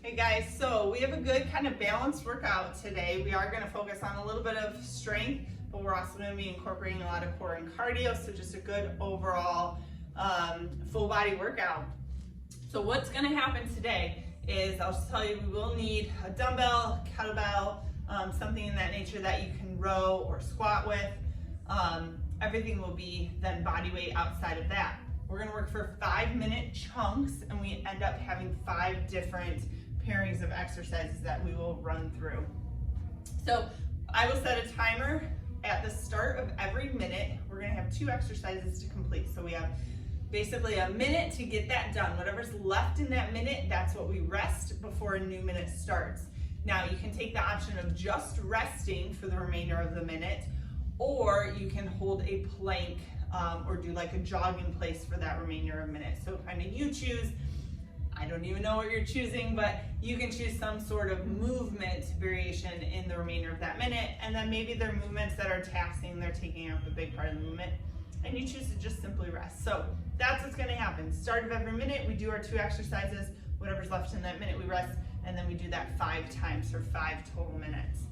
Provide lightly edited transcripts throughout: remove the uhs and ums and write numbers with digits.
Hey guys, so we have a good kind of balanced workout today. We are going to focus on a little bit of strength, but we're also going to be incorporating a lot of core and cardio, so just a good overall full body workout. So what's going to happen today is, I'll just tell you, we will need a dumbbell, kettlebell, something in that nature that you can row or squat with. Everything will be then body weight outside of that. We're going to work for 5-minute chunks, and we end up having 5 different pairings of exercises that we will run through. So I will set a timer at the start of every minute. We're going to have 2 exercises to complete. So we have basically a minute to get that done. Whatever's left in that minute, that's what we rest before a new minute starts. Now you can take the option of just resting for the remainder of the minute, or you can hold a plank or do like a jog in place for that remainder of a minute. So kind of you choose. I don't even know what you're choosing, but you can choose some sort of movement variation in the remainder of that minute, and then maybe there are movements that are taxing, they're taking up a big part of the movement, and you choose to just simply rest. So that's what's going to happen. Start of every minute, we do our 2 exercises, whatever's left in that minute we rest, and then we do that 5 times for 5 total minutes.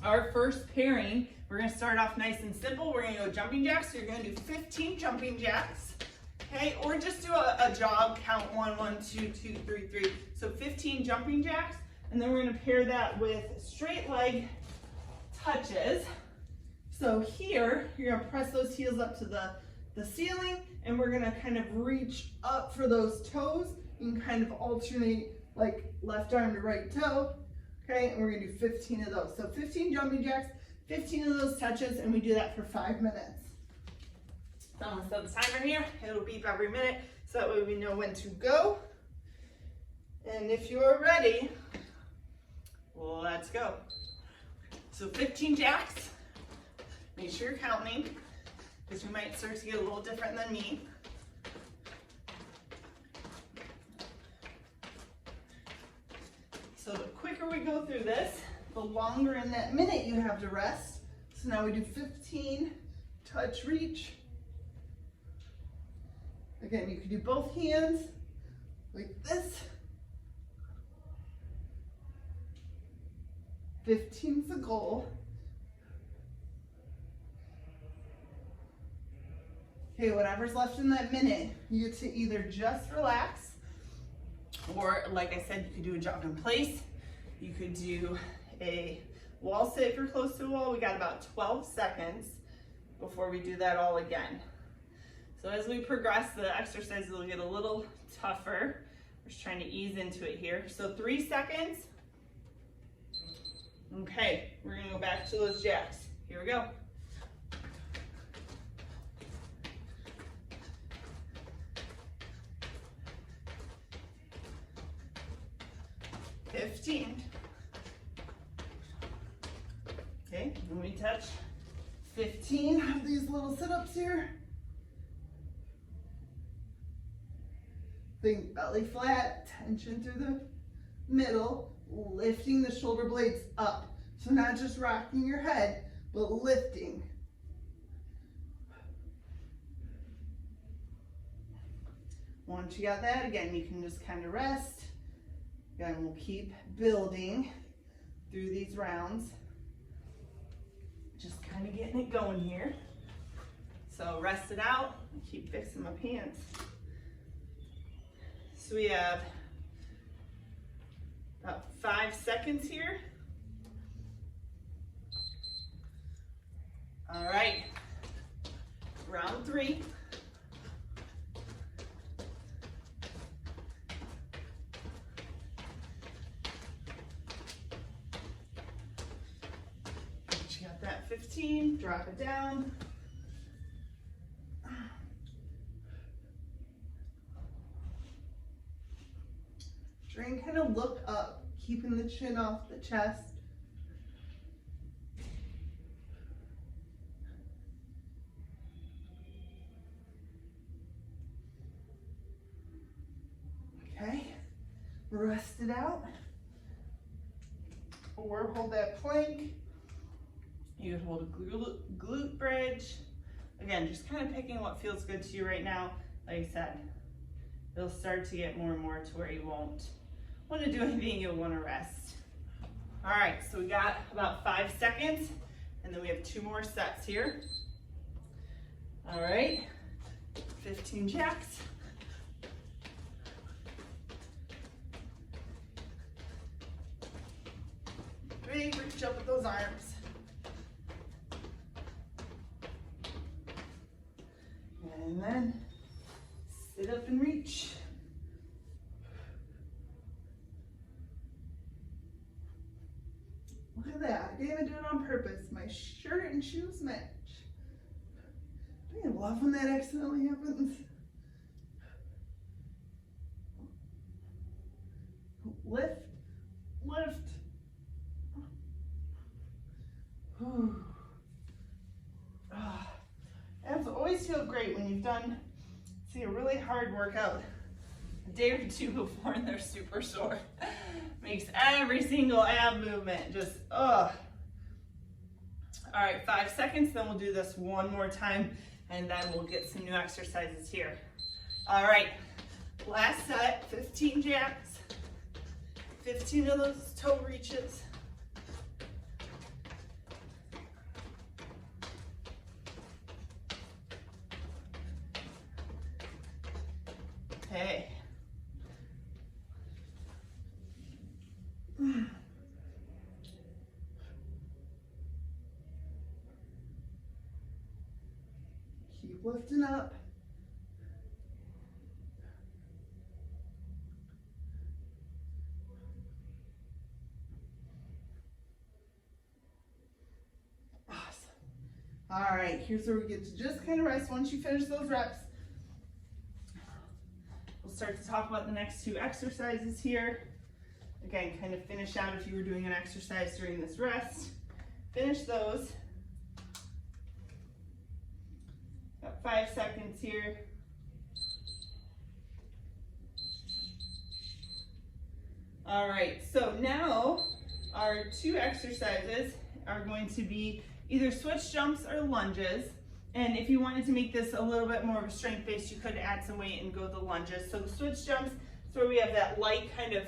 Our first pairing, we're going to start off nice and simple. We're going to go jumping jacks, so you're going to do 15 jumping jacks. Okay, or just do a jog, count 1, 1, 2, 2, 3, 3. So 15 jumping jacks, and then we're gonna pair that with straight leg touches. So here, you're gonna press those heels up to the ceiling, and we're gonna kind of reach up for those toes. You can kind of alternate like left arm to right toe. Okay, and we're gonna do 15 of those. So 15 jumping jacks, 15 of those touches, and we do that for 5 minutes. So I'm gonna set the timer here. It'll beep every minute, so that way we know when to go. And if you are ready, let's go. So 15 jacks. Make sure you're counting, because you might start to get a little different than me. So the quicker we go through this, the longer in that minute you have to rest. So now we do 15 touch reach. Again, you can do both hands like this. 15 is the goal. Okay, whatever's left in that minute, you get to either just relax, or like I said, you could do a jog in place. You could do a wall sit if you're close to a wall. We got about 12 seconds before we do that all again. So as we progress, the exercises will get a little tougher. We're just trying to ease into it here. So 3 seconds. Okay, we're gonna go back to those jacks. Here we go. $15. Okay, when we touch 15 of these little sit-ups here. Think belly flat, tension through the middle, lifting the shoulder blades up. So not just rocking your head, but lifting. Once you got that, again, you can just kind of rest. Again, we'll keep building through these rounds. Just kind of getting it going here. So rest it out, keep fixing my pants. So we have about 5 seconds here. All right, round 3. You got that 15, drop it down. Try and kind of look up, keeping the chin off the chest. Okay, rest it out. Or hold that plank. You could hold a glute bridge. Again, just kind of picking what feels good to you right now. Like I said, it'll start to get more and more to where you won't want to do anything, you'll want to rest. All right, so we got about 5 seconds, and then we have 2 more sets here. All right, 15 jacks. Big reach up with those arms. And then sit up and reach. Look at that, I didn't even do it on purpose. My shirt and shoes match. Don't you love when that accidentally happens? Lift, lift. Abs always feel great when you've done, a really hard workout a day or 2 before and they're super sore. Makes every single ab movement just, ugh. All right, 5 seconds, then we'll do this one more time, and then we'll get some new exercises here. All right, last set, 15 jacks, 15 of those toe reaches. Okay. Keep lifting up. Awesome. All right, here's where we get to just kind of rest. Once you finish those reps, we'll start to talk about the next 2 exercises here. Again, kind of finish out if you were doing an exercise during this rest. Finish those. Got 5 seconds here. All right, so now our 2 exercises are going to be either switch jumps or lunges. And if you wanted to make this a little bit more of a strength base, you could add some weight and go the lunges. So the switch jumps is where we have that light kind of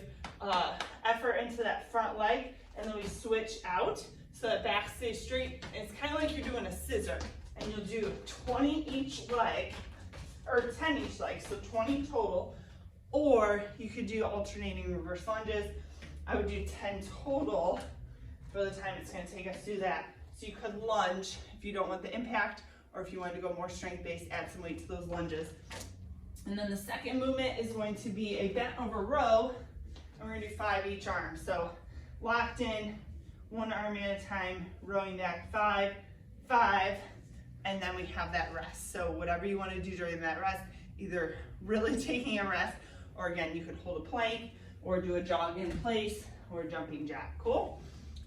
effort into that front leg, and then we switch out so that back stays straight. And it's kind of like you're doing a scissor, and you'll do 20 each leg, or 10 each leg, so 20 total. Or you could do alternating reverse lunges. I would do 10 total for the time it's going to take us to do that. So you could lunge if you don't want the impact, or if you wanted to go more strength-based, add some weight to those lunges. And then the second movement is going to be a bent over row, and we're going to do 5 each arm. So locked in, 1 arm at a time, rowing back 5, 5, and then we have that rest. So whatever you want to do during that rest, either really taking a rest, or again, you could hold a plank, or do a jog in place, or a jumping jack. Cool?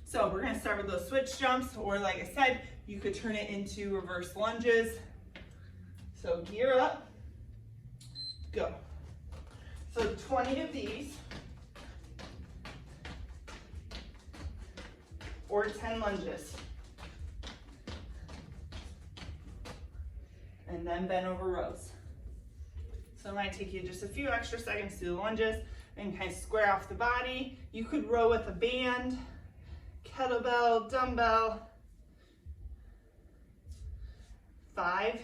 So we're going to start with those switch jumps, or like I said, you could turn it into reverse lunges. So gear up, go. So 20 of these, or 10 lunges. And then bend over rows. So it might take you just a few extra seconds to do the lunges and kind of square off the body. You could row with a band, kettlebell, dumbbell. 5,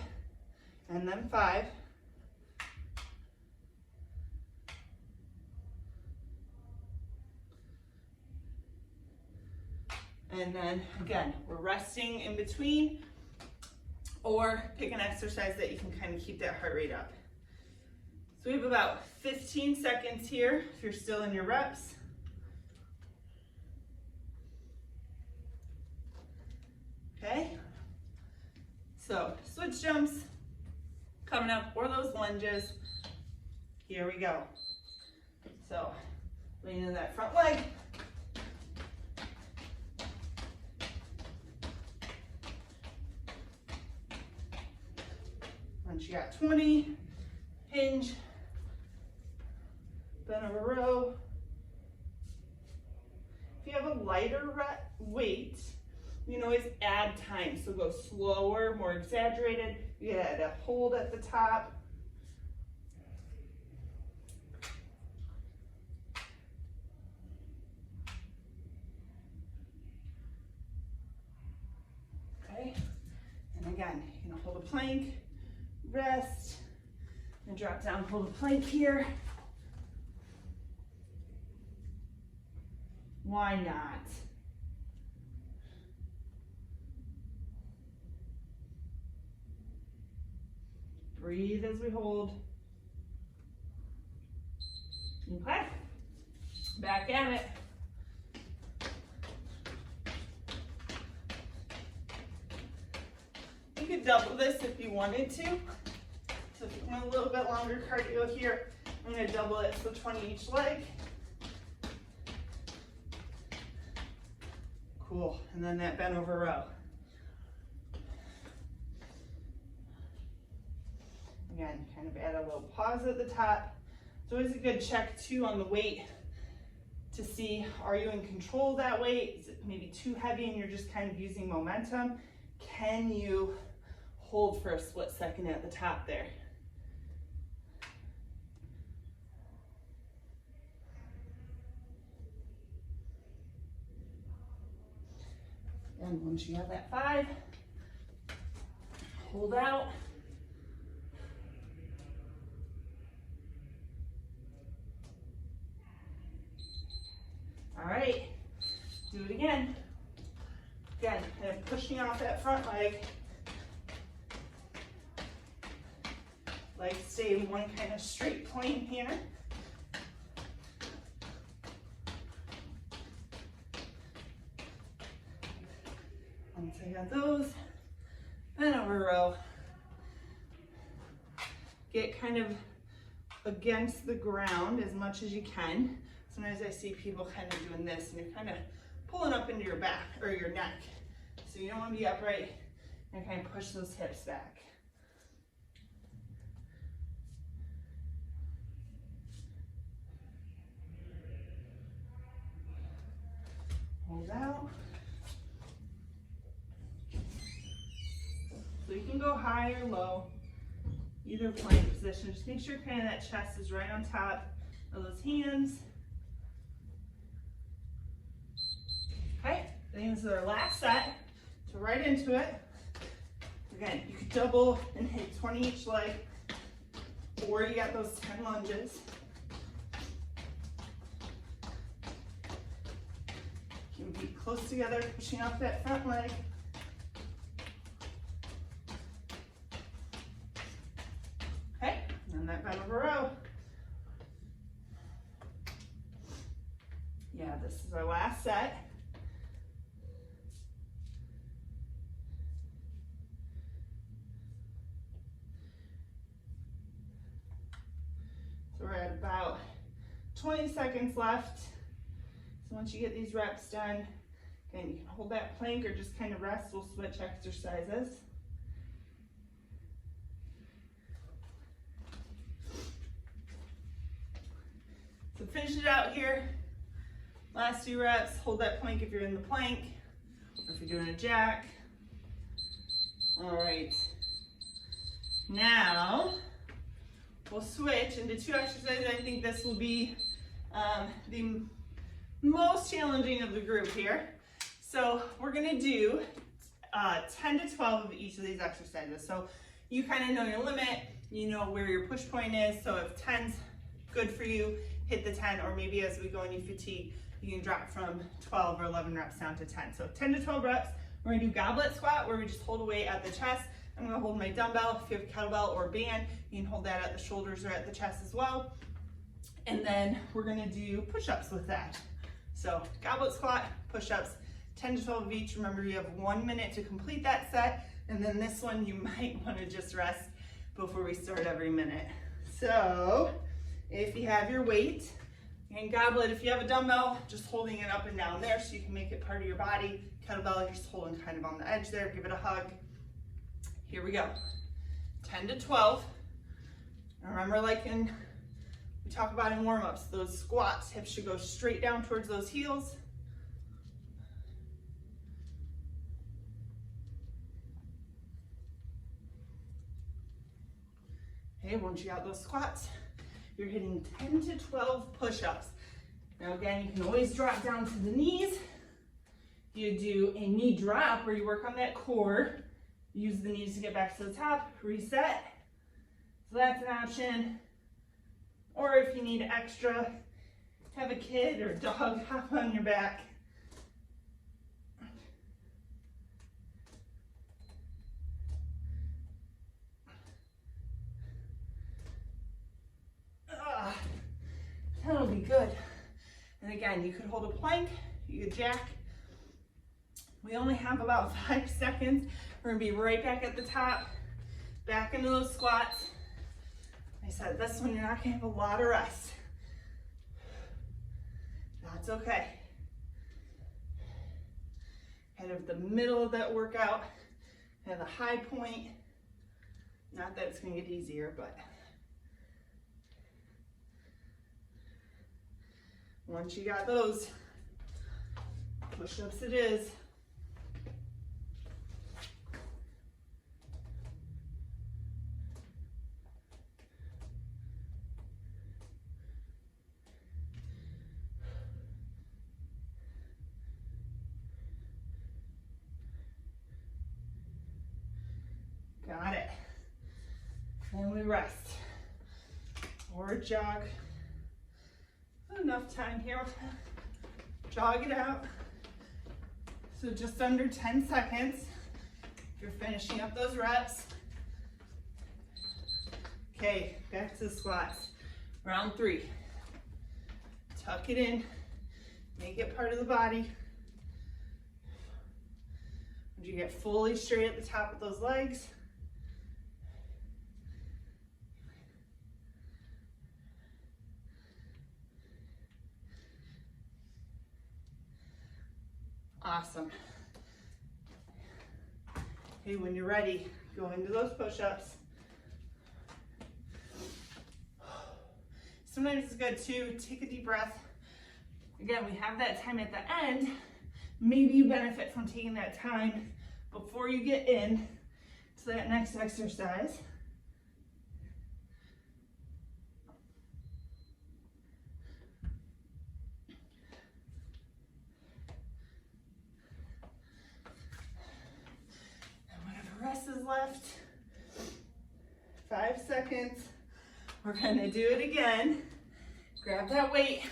and then 5. And then again, we're resting in between, or pick an exercise that you can kind of keep that heart rate up. So we have about 15 seconds here if you're still in your reps. Okay, so switch jumps coming up, or those lunges. Here we go. So lean into that front leg. Once you got 20, hinge, bend over row. If you have a lighter weight, you can always add time. So go slower, more exaggerated. You add a hold at the top. . plank, rest, and drop down, hold a plank here. Why not? Breathe as we hold. Okay, back at it. You could double this if you wanted to. So if you want a little bit longer cardio here, I'm going to double it, so 20 each leg. Cool, and then that bent over row. Again, kind of add a little pause at the top. It's always a good check too on the weight to see, are you in control of that weight? Is it maybe too heavy and you're just kind of using momentum? Can you hold for a split second at the top there? And once you have that 5, hold out. All right, do it again. Again, kind of pushing off that front leg. Legs stay in one kind of straight plane here. Once I got those, bend over row. Get kind of against the ground as much as you can. Sometimes I see people kind of doing this and you're kind of pulling up into your back or your neck. So you don't want to be upright and kind of push those hips back. Hold out. So you can go high or low, either plank position. Just make sure kind of that chest is right on top of those hands. Okay, then this is our last set. So right into it. Again, you can double and hit 20 each leg, or you got those 10 lunges. You can be close together, pushing off that front leg. Okay, and then that bent over row. Yeah, this is our last set. So we're at about 20 seconds left. So once you get these reps done, again, you can hold that plank or just kind of rest. We'll switch exercises. So finish it out here. Last 2 reps, hold that plank if you're in the plank, or if you're doing a jack. All right. Now, we'll switch into 2 exercises. I think this will be the most challenging of the group here. So we're gonna do 10 to 12 of each of these exercises. So you kind of know your limit, you know where your push point is. So if 10's good for you, hit the 10, or maybe as we go into fatigue, you can drop from 12 or 11 reps down to 10. So 10 to 12 reps. We're gonna do goblet squat, where we just hold a weight at the chest. I'm gonna hold my dumbbell. If you have a kettlebell or a band, you can hold that at the shoulders or at the chest as well. And then we're gonna do push-ups with that. So goblet squat, push-ups, 10 to 12 of each. Remember, you have 1 minute to complete that set. And then this one, you might wanna just rest before we start every minute. So if you have your weight, and goblet, if you have a dumbbell, just holding it up and down there so you can make it part of your body. Kettlebell, you're just holding kind of on the edge there. Give it a hug. Here we go. 10 to 12. And remember, like we talk about in warm-ups, those squats, hips should go straight down towards those heels. Okay, once you got those squats, you're hitting 10 to 12 push-ups. Now again, you can always drop down to the knees. You do a knee drop where you work on that core, use the knees to get back to the top, reset. So that's an option. Or if you need extra, have a kid or dog hop on your back. That'll be good. And again, you could hold a plank, you could jack. We only have about 5 seconds. We're gonna be right back at the top, back into those squats. I said, this one you're not gonna have a lot of rest. That's okay. Kind of the middle of that workout, kind of the high point. Not that it's gonna get easier, but once you got those, push-ups it is. Got it. Then we rest or jog. Enough time here. Jog it out. So just under 10 seconds. If you're finishing up those reps. Okay, back to the squats. Round 3. Tuck it in. Make it part of the body. Once you get fully straight at the top of those legs. Awesome. Okay, when you're ready, go into those push-ups. Sometimes it's good to take a deep breath. Again, we have that time at the end. Maybe you benefit from taking that time before you get in to that next exercise. Rest is left. 5 seconds. We're gonna do it again. Grab that weight.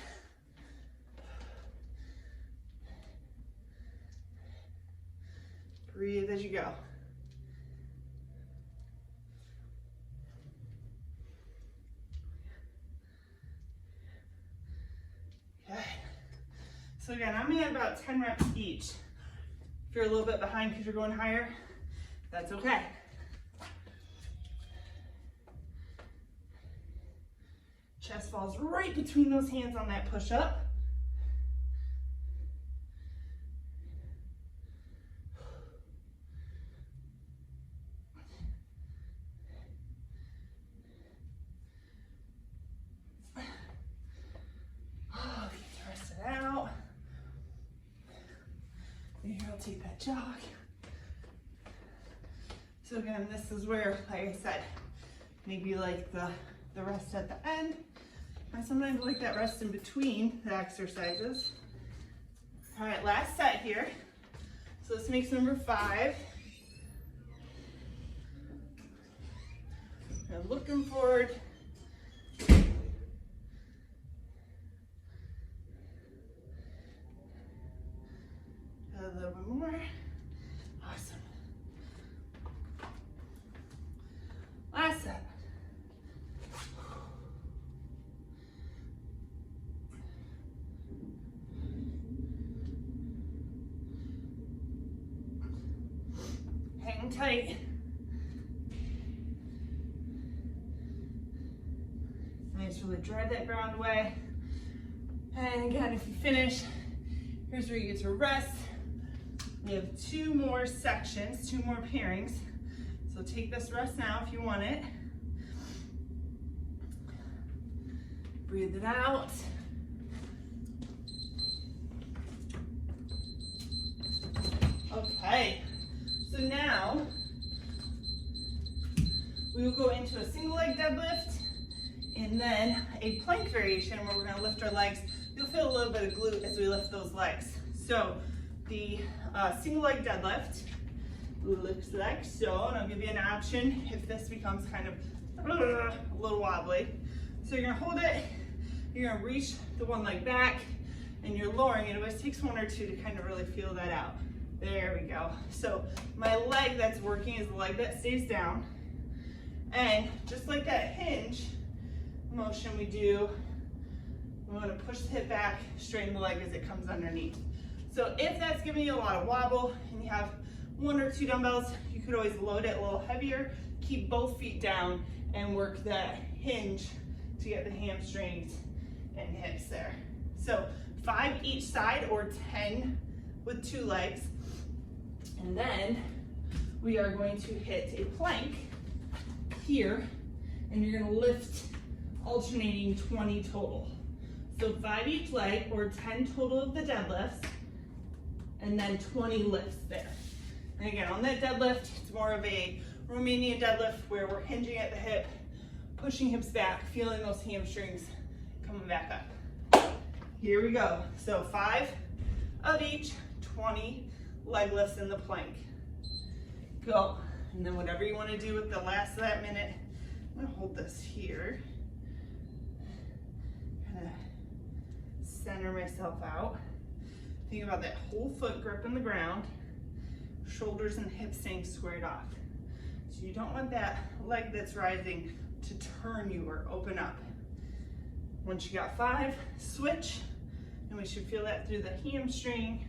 Breathe as you go. Okay. So again, I'm gonna add about 10 reps each. If you're a little bit behind because you're going higher, that's okay. Chest falls right between those hands on that push-up. Oh, you can rest it out. Maybe I'll take that jog. So again, this is where, like I said, maybe like the rest at the end. I sometimes like that rest in between the exercises. All right, last set here. So this makes number 5. And looking forward. A little bit more. Awesome. Last set. Hang tight. Nice, really drive that ground away. And again, if you finish, here's where you get to rest. We have 2 more sections, 2 more pairings. So take this rest now if you want it. Breathe it out. Okay, so now we will go into a single leg deadlift and then a plank variation where we're going to lift our legs. You'll feel a little bit of glute as we lift those legs. So the single leg deadlift, Looks like so, and I'll give you an option if this becomes kind of a little wobbly. So you're gonna hold it, you're gonna reach the one leg back, and you're lowering it. It always takes one or two to kind of really feel that out. There we go. So my leg that's working is the leg that stays down. And just like that hinge motion we do, we want to push the hip back, straighten the leg as it comes underneath. So if that's giving you a lot of wobble and you have one or two dumbbells, you could always load it a little heavier, keep both feet down, and work that hinge to get the hamstrings and hips there. So 5 each side or 10 with 2 legs. And then we are going to hit a plank here, and you're gonna lift alternating 20 total. So 5 each leg or 10 total of the deadlifts, and then 20 lifts there. And again, on that deadlift, it's more of a Romanian deadlift where we're hinging at the hip, pushing hips back, feeling those hamstrings coming back up. Here we go. So 5 of each, 20 leg lifts in the plank. Go. And then whatever you want to do with the last of that minute, I'm going to hold this here. Kind of center myself out. Think about that whole foot grip in the ground, shoulders and hips staying squared off. So you don't want that leg that's rising to turn you or open up. Once you got 5, switch, and we should feel that through the hamstring,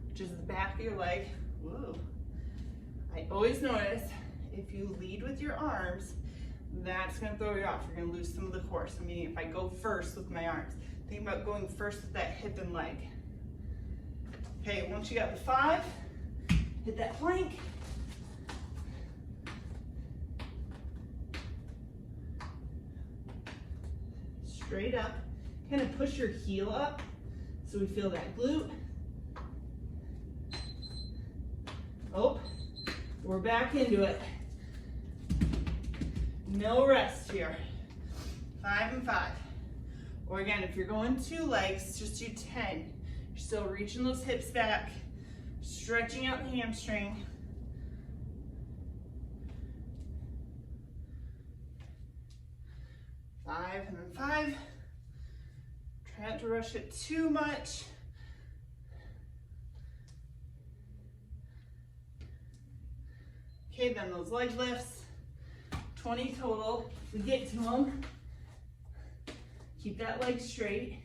which is the back of your leg. Whoa. I always notice if you lead with your arms, that's gonna throw you off. You're gonna lose some of the core. So meaning if I go first with my arms, think about going first with that hip and leg. Okay, once you got the 5, hit that plank. Straight up, kind of push your heel up so we feel that glute. Oh, we're back into it. No rest here. 5 and 5. Or again, if you're going 2 legs, just do 10. You're still reaching those hips back, stretching out the hamstring. Five and then 5. Try not to rush it too much. Okay, then those leg lifts, 20 total. We get to them. Keep that leg straight.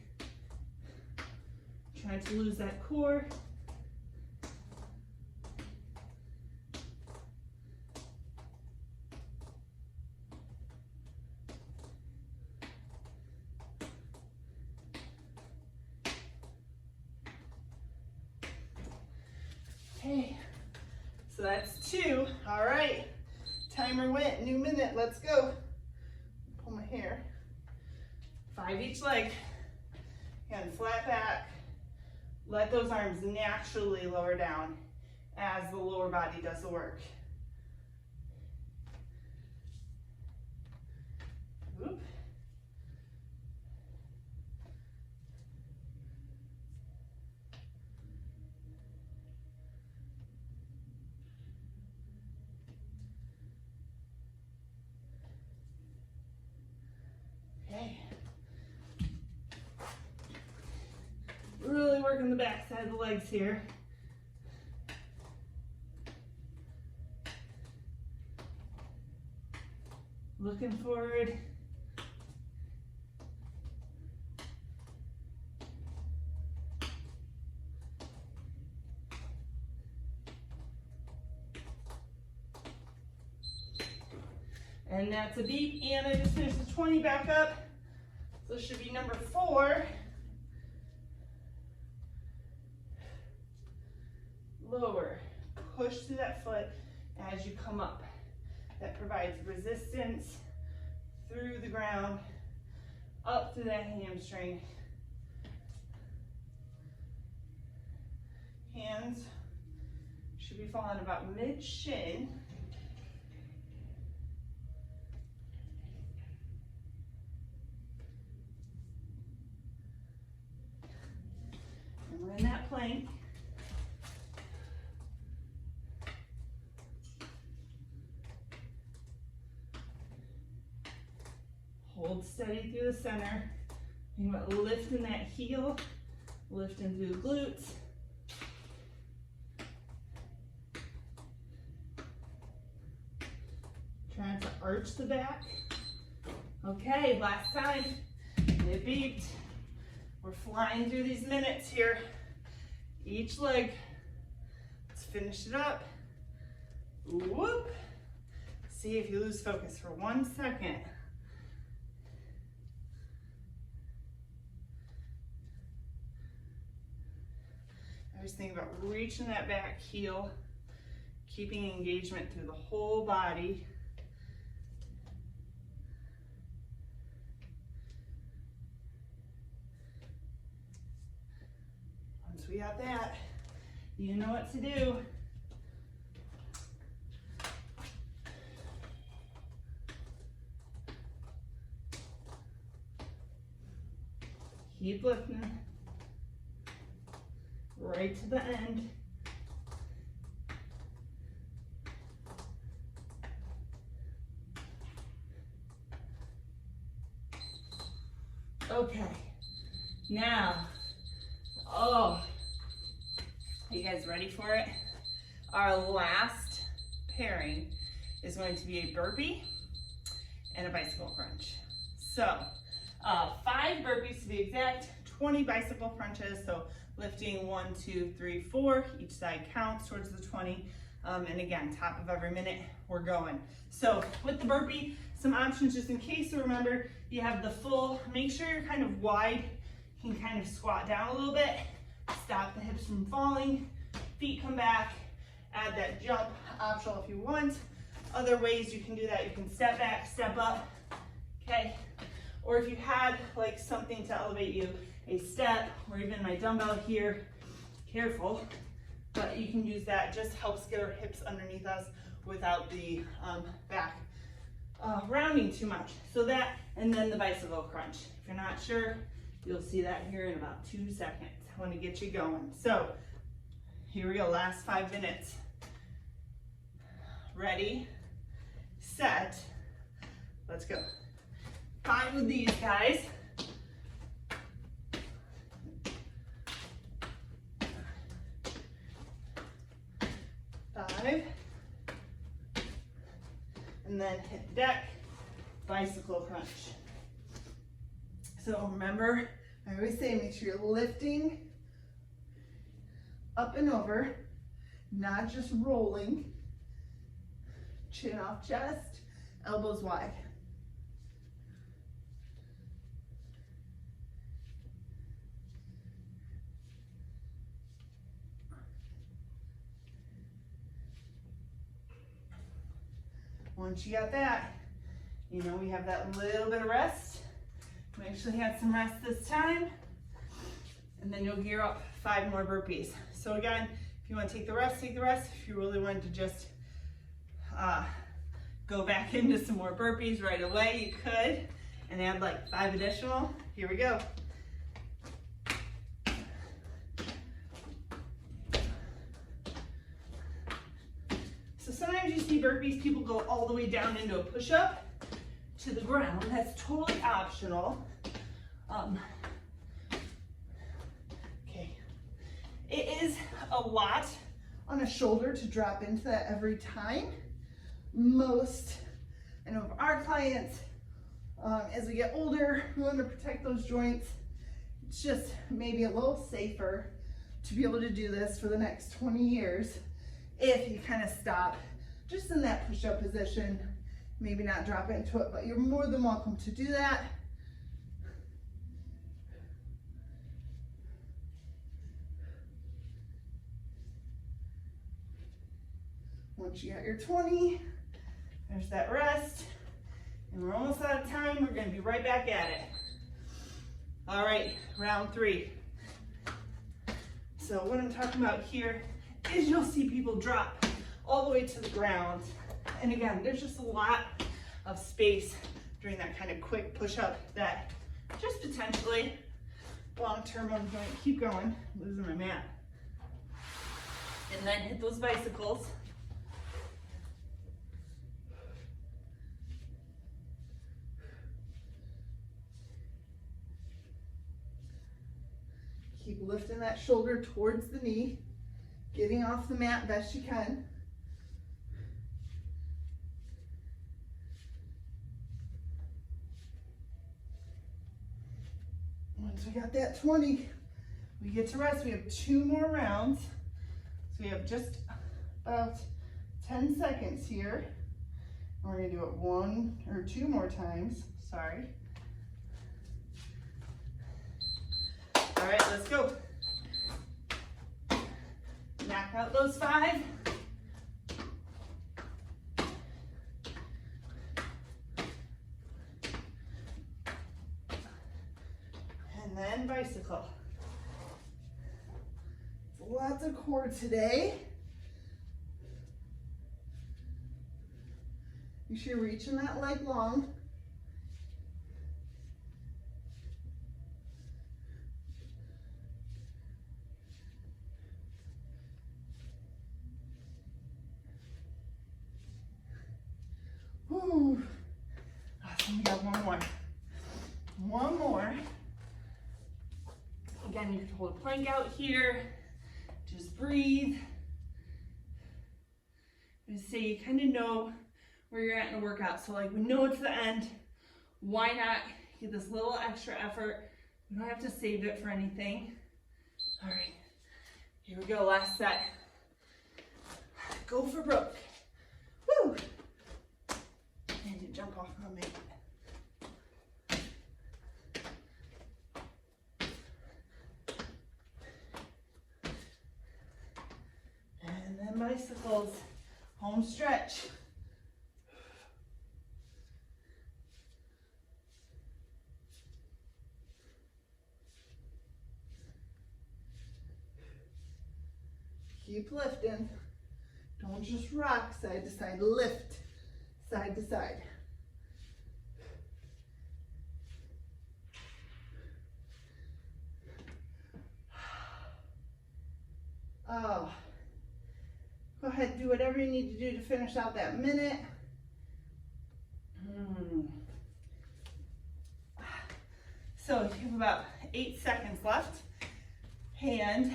Try to lose that core. Okay, so that's 2. All right, timer went, new minute, let's go. Pull my hair. 5 each leg, and flat back. Let those arms naturally lower down as the lower body does the work. Oop. Okay. Really working the back side of the legs here. Looking forward. And that's a beat, and I just finished the 20 back up. So this should be number 4. Lower, push through that foot as you come up. That provides resistance through the ground, up through that hamstring. Hands should be falling about mid-shin. And we're in that plank. hold steady through the center. Think about lifting that heel, lifting through the glutes. Trying to arch the back. Okay, last time. It beeped. We're flying through these minutes here. Each leg. Let's finish it up. Whoop. See if you lose focus for 1 second. I just think about reaching that back heel, keeping engagement through the whole body. Once we got that, you know what to do. Keep lifting, right to the end. Okay, now, are you guys ready for it? Our last pairing is going to be a burpee and a bicycle crunch. So, 5 burpees to be exact, 20 bicycle crunches, so lifting 1, 2, 3, 4, each side counts towards the 20, and again, top of every minute, we're going. So with the burpee, some options just in case, so remember, you have the full, make sure you're kind of wide, you can kind of squat down a little bit, stop the hips from falling, feet come back, add that jump, optional if you want. Other ways you can do that, you can step back, step up, okay? Or if you had like something to elevate you, a step, or even my dumbbell here, careful, but you can use that, just helps get our hips underneath us without the back rounding too much. So that, and then the bicycle crunch. If you're not sure, you'll see that here in about 2 seconds. I want to get you going. So here we go, last 5 minutes. Ready, set, let's go. Fine with these guys. Five. And then hit deck, bicycle crunch. So remember, I always say make sure you're lifting up and over, not just rolling. Chin off chest, elbows wide. Once you got that, you know we have that little bit of rest. We actually had some rest this time. And then you'll gear up 5 more burpees. So again, if you want to take the rest, take the rest. If you really want to just go back into some more burpees right away, you could. And add like 5 additional. Here we go. So sometimes you see burpees, people go all the way down into a push-up to the ground. That's totally optional. Okay. It is a lot on a shoulder to drop into that every time. I know of our clients, as we get older, we want to protect those joints. It's just maybe a little safer to be able to do this for the next 20 years. If you kind of stop just in that push-up position, maybe not drop into it, but you're more than welcome to do that. Once you got your 20, there's that rest, and we're almost out of time. We're going to be right back at it. All right, round 3. So what I'm talking about here is you'll see people drop all the way to the ground. And again, there's just a lot of space during that kind of quick push-up that just potentially long-term, I'm going to keep going, losing my mat. And then hit those bicycles. Keep lifting that shoulder towards the knee, getting off the mat best you can. Once we got that 20, we get to rest. We have 2 more rounds. So we have just about 10 seconds here. And we're gonna do it 1 or 2 more times, sorry. All right, let's go. Knock out those 5. And then bicycle. Lots of core today. Make sure you're reaching that leg long. Whew. Awesome, we got 1 more. 1 more. Again, you can hold a plank out here. Just breathe. And say you kind of know where you're at in the workout. So like we know it's the end. Why not get this little extra effort? We don't have to save it for anything. All right, here we go, last set. Go for broke. Woo! And you jump off on me. And then bicycles, home stretch. Keep lifting. Don't just rock side to side, lift side to side. Oh. Go ahead and do whatever you need to do to finish out that minute. So you have about 8 seconds left. And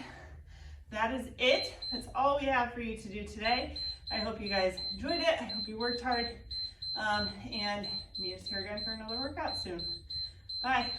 that is it. That's all we have for you to do today. I hope you guys enjoyed it. I hope you worked hard. And meet us here again for another workout soon. Bye.